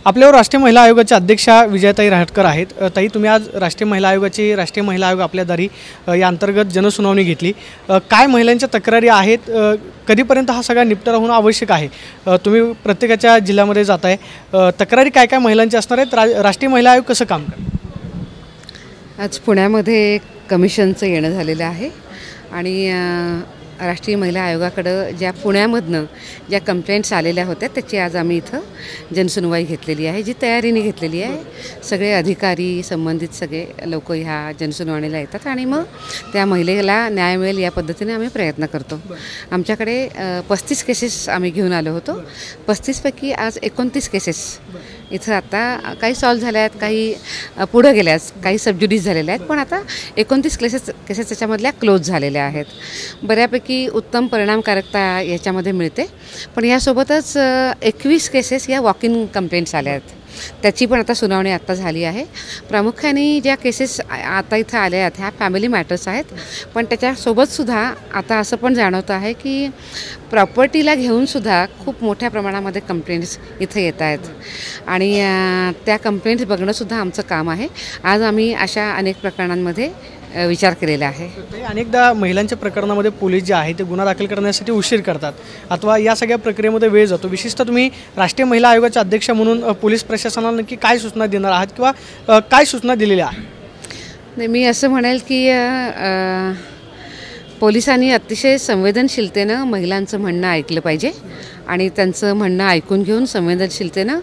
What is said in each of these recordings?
आपल्यावर राष्ट्रीय महिला आयोगाच्या अध्यक्षा विजयाताई रहाटकर आहेत। ताई, तुम्ही आज राष्ट्रीय महिला आयोग आपल्या दारी या अंतर्गत जनसुनावणी घेतली। काय महिलांच्या तक्रारी आहेत, कधीपर्यंत हा सगळा निपटारा होणं आवश्यक आहे? तुम्ही प्रत्येकाच्या जिल्ह्यामध्ये जाताय, तक्रारी काय काय महिलांच्या असणार आहेत? राष्ट्रीय महिला आयोग कसं काम करतं? आज पुण्यामध्ये कमिशनचं येणं झालेलं आहे आणि राष्ट्रीय महिला आयोगाकडं ज्या पुण्यामधनं ज्या कंप्लेंट्स आलेल्या होत्या त्याची आज आम्ही इथं जनसुनवाई घेतलेली आहे, जी तयारीने घेतलेली आहे। सगळे अधिकारी संबंधित सगळे लोक ह्या जनसुनवाणीला येतात आणि मग त्या महिलेला न्याय मिळेल या पद्धतीने आम्ही प्रयत्न करतो। आमच्याकडे 35 केसेस आम्ही घेऊन आलो होतो। 35 पैकी आज 29 केसेस इथं आता काही सॉल्व झाल्या आहेत, काही पुढं गेल्या आहेत, काही सबज्युडिस झालेल्या आहेत, पण आता 29 केसेस त्याच्यामधल्या क्लोज झालेल्या आहेत। बऱ्यापैकी उत्तम परिणामकारकता याच्यामध्ये मिळते। पण यासोबतच 21 केसेस या वॉक इन कंप्लेंट्स आल्या आहेत, त्याची पण आता सुनावणी आत्ता झाली आहे। प्रामुख्याने ज्या केसेस आता इथं आल्या आहेत ह्या फॅमिली मॅटर्स आहेत, पण त्याच्यासोबतसुद्धा आता असं पण जाणवतं आहे की प्रॉपर्टीला घेऊनसुद्धा खूप मोठ्या प्रमाणामध्ये कंप्लेंट्स इथं येत आहेत आणि त्या कंप्लेंट्स बघणंसुद्धा आमचं काम आहे। आज आम्ही अशा अनेक प्रकरणांमध्ये विचार केलेला आहे। अनेकदा महिलांच्या प्रकरणामध्ये पोलीस जे आहे ते गुन्हा दाखल करण्यासाठी उशीर करतात अथवा या सगळ्या प्रक्रियेमध्ये वेळ जातो। विशेषतः तुम्ही राष्ट्रीय महिला आयोगाच्या अध्यक्ष म्हणून पोलीस प्रशासनाला नक्की काय सूचना देणार आहात किंवा काय सूचना दिलेल्या आहेत? मी असं म्हणेल की पोलिसांनी अतिशय संवेदनशीलतेनं महिलांचं म्हणणं ऐकलं पाहिजे आणि त्यांचं म्हणणं ऐकून घेऊन संवेदनशीलतेनं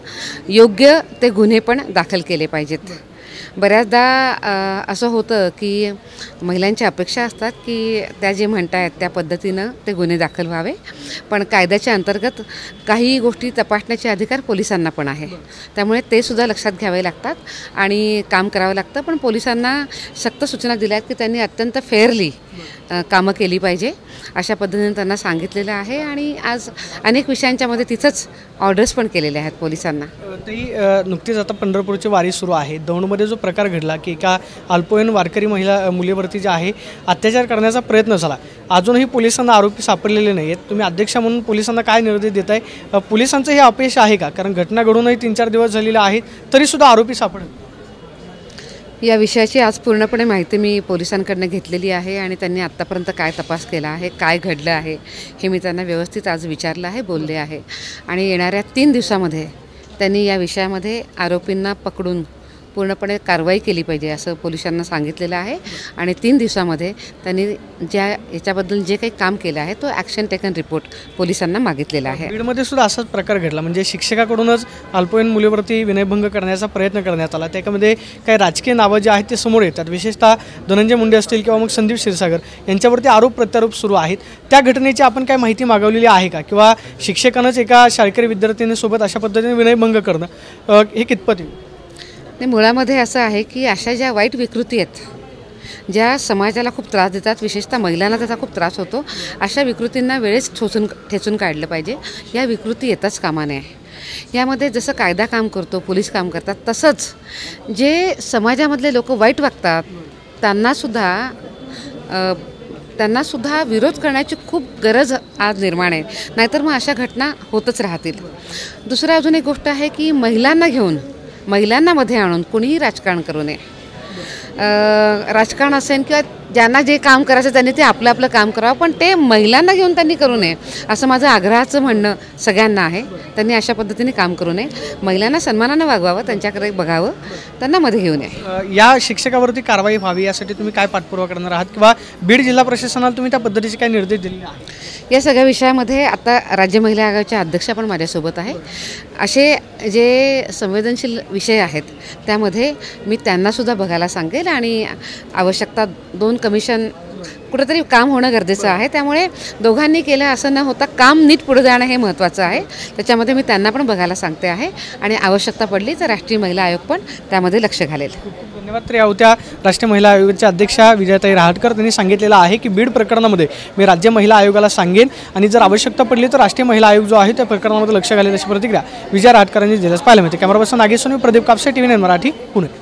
योग्य ते गुन्हे पण दाखल केले पाहिजेत। बऱ्याचदा असं होतं की महिलांच्या अपेक्षा असतात की त्या जे म्हणत आहेत त्या पद्धतीनं ते गुन्हे दाखल व्हावे, पण कायद्याच्या अंतर्गत काही गोष्टी तपासण्याचे अधिकार पोलिसांना पण आहे, त्यामुळे ते सुद्धा लक्षात घ्यावे लागतात आणि काम करावं लागतं। पण पोलिसांना सक्त सूचना दिल्या आहेत की त्यांनी अत्यंत फेअरली कामं केली पाहिजे, अशा पद्धतीने त्यांना सांगितलेलं आहे आणि आज अनेक विषयांच्यामध्ये तिथंच ऑर्डर्स पण केलेले आहेत पोलिसांना। तरी नुकतीच आता पंढरपूरची वारी सुरू आहे। दौंडमध्ये जो प्रकार घडला की एका अल्पवयीन वारकरी मुलीवरती जे आहे अत्याचार करण्याचा प्रयत्न झाला, अजूनही पोलिसांना आरोपी सापडलेले नाही आहेत। तुम्ही अध्यक्ष म्हणून पोलिसांना काय निर्देश देताय? पोलिसांचं हे अपयश आहे का? कारण घटना घडूनही 3-4 दिवस झालेले आहेत तरीसुद्धा आरोपी सापडत। या विषयाची आज पूर्णपणे माहिती मी पोलिसांकडनं घेतलेली आहे आणि त्यांनी आत्तापर्यंत काय तपास केला आहे, काय घडलं आहे हे मी त्यांना व्यवस्थित आज विचारलं आहे, बोलले आहे आणि येणाऱ्या 3 दिवसामध्ये त्यांनी या विषयामध्ये आरोपींना पकडून पूर्णपणे कारवाई केली पाहिजे असं पोलिसांना सांगितलेलं आहे आणि 3 दिवसामध्ये त्यांनी याच्याबद्दल जे काही काम केलं आहे तो ॲक्शन टेकन रिपोर्ट पोलिसांना मागितलेला आहे। बीडमध्ये सुद्धा असाच प्रकार घडला, म्हणजे शिक्षकाकडूनच अल्पवयीन मुलीवरती विनयभंग करण्याचा प्रयत्न करण्यात आला। त्यामध्ये काही राजकीय नावं जे आहेत ते समोर येतात, विशेषतः धनंजय मुंडे असतील किंवा मग संदीप क्षीरसागर यांच्यावरती आरोप प्रत्यारोप सुरू आहेत। त्या घटनेची आपण काय माहिती मागवलेली आहे का? किंवा शिक्षकानंच एका शाळकरी विद्यार्थिनीसोबत अशा पद्धतीने विनयभंग करणं हे कितपत येईल? मुळामध्ये असं आहे की अशा ज्या वाईट विकृती आहेत, ज्या समाजाला खूप त्रास देतात, विशेषतः महिलांना त्याचा खूप त्रास होतो, अशा विकृतींना वेळेस ठेचून काढलं पाहिजे। या विकृती येताच कामा नये। यामध्ये जसं कायदा काम करतो, पोलीस काम करतात, तसंच जे समाजामधले लोक वाईट वागतात त्यांनासुद्धा विरोध करण्याची खूप गरज आज निर्माण आहे, नाहीतर मग अशा घटना होतच राहतील। दुसरं अजून एक गोष्ट आहे की महिलांना मध्ये आणून कुणीही राजकारण करू नये। राजकारण असेल किंवा ज्यांना जे काम करायचं त्यांनी ते आपलं आपलं काम करावं, पण ते महिलांना घेऊन त्यांनी करू नये असं माझं आग्रहाचं म्हणणं सगळ्यांना आहे। त्यांनी अशा पद्धतीने काम करू नये, महिलांना सन्मानानं वागवावं, त्यांच्याकडे बघावं, त्यांना मध्ये घेऊ नये। या शिक्षकावरती कारवाई व्हावी यासाठी तुम्ही काय पाठपुरावा करणार आहात किंवा बीड जिल्हा प्रशासनाला तुम्ही त्या पद्धतीचे काय निर्देश दिलेले आहेत? या सगळ्या विषयामध्ये आता राज्य महिला आयोगाच्या अध्यक्षा पण माझ्यासोबत आहे। असे जे संवेदनशील विषय आहेत त्यामध्ये मी त्यांनासुद्धा बघायला सांगेल आणि आवश्यकता 2 कमिशन कुठेतरी काम होणं गरजेचं आहे, त्यामुळे दोघांनी केलं असं न होता काम नीट पुढे जाणं हे महत्त्वाचं आहे। त्याच्यामध्ये मी त्यांना पण बघायला सांगते आहे आणि आवश्यकता पडली तर राष्ट्रीय महिला आयोग पण त्यामध्ये लक्ष घालेल। धन्यवाद। तर या होत्या राष्ट्रीय महिला आयोगाच्या अध्यक्षा विजयाताई रहाटकर। त्यांनी सांगितलेलं आहे की बीड प्रकरणामध्ये मी राज्य महिला आयोगाला सांगेन आणि जर आवश्यकता पडली तर राष्ट्रीय महिला आयोग जो आहे त्या प्रकरणामध्ये लक्ष घालेल अशी प्रतिक्रिया विजया रहाटकरांनी दिल्यास पाहायला मिळते। Camera person Nagesh, Pradeep Kapse, TV9 Marathi, Pune.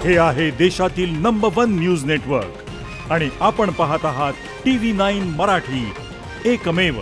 हे आहे देशातील नंबर 1 न्यूज नेटवर्क आणि आपण पाहत आहात TV9 मराठी, एकमेव.